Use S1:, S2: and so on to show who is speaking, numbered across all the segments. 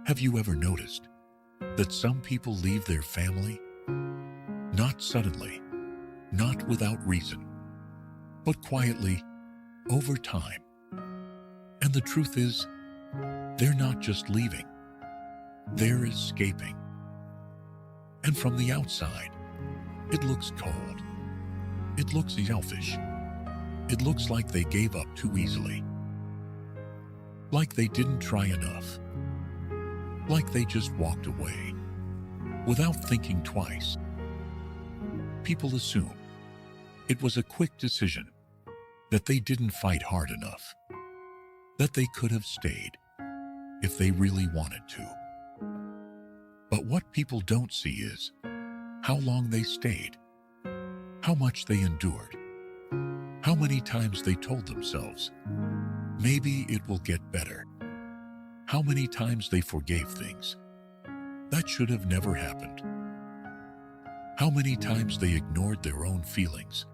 S1: Have you ever noticed that some people leave their family? Not suddenly, not without reason, but quietly, over time. And the truth is, they're not just leaving, they're escaping. And from the outside, it looks cold. It looks selfish. It looks like they gave up too easily. Like they didn't try enough. Like they just walked away, without thinking twice. People assume it was a quick decision, that they didn't fight hard enough, that they could have stayed if they really wanted to. But what people don't see is how long they stayed, how much they endured, how many times they told themselves, maybe it will get better, how many times they forgave things that should have never happened, how many times they ignored their own feelings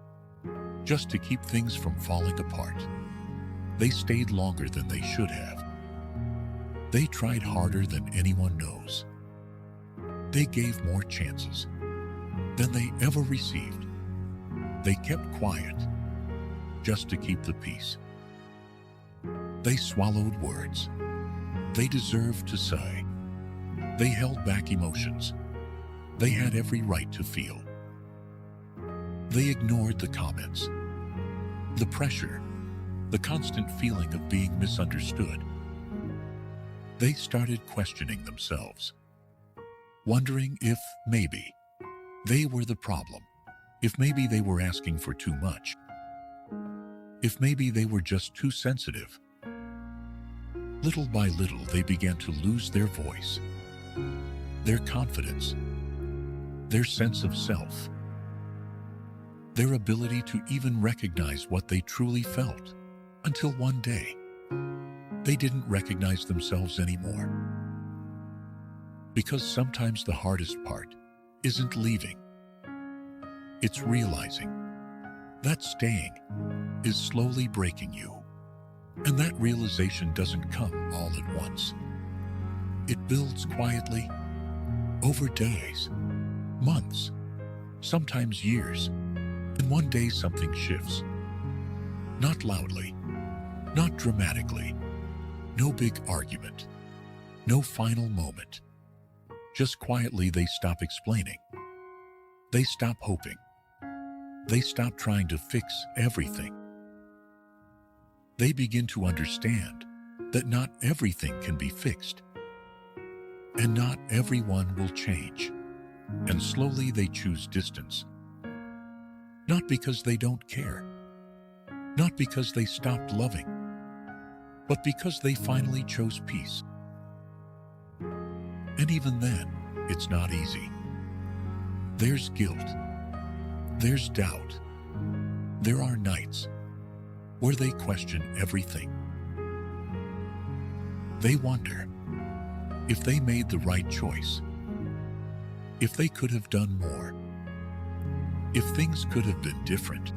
S1: just to keep things from falling apart. They stayed longer than they should have. They tried harder than anyone knows. They gave more chances than they ever received. They kept quiet just to keep the peace. They swallowed words they deserved to say. They held back emotions they had every right to feel. They ignored the comments, the pressure, the constant feeling of being misunderstood. They started questioning themselves, wondering if maybe they were the problem, if maybe they were asking for too much, if maybe they were just too sensitive. Little by little, they began to lose their voice, their confidence, their sense of self, their ability to even recognize what they truly felt, until one day, they didn't recognize themselves anymore. Because sometimes the hardest part isn't leaving. It's realizing that staying is slowly breaking you. And that realization doesn't come all at once. It builds quietly over days, months, sometimes years. And one day something shifts. Not loudly, not dramatically, no big argument, no final moment. Just quietly they stop explaining. They stop hoping. They stop trying to fix everything. They begin to understand that not everything can be fixed, and not everyone will change. And slowly they choose distance. Not because they don't care, not because they stopped loving, but because they finally chose peace. And even then, it's not easy. There's guilt. There's doubt. There are nights where they question everything. They wonder if they made the right choice, if they could have done more, if things could have been different.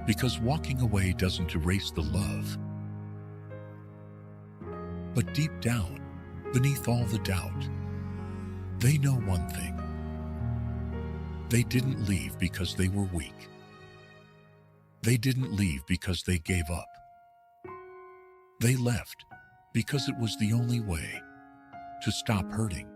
S1: Because walking away doesn't erase the love. But deep down, beneath all the doubt, they know one thing. They didn't leave because they were weak. They didn't leave because they gave up. They left because it was the only way to stop hurting.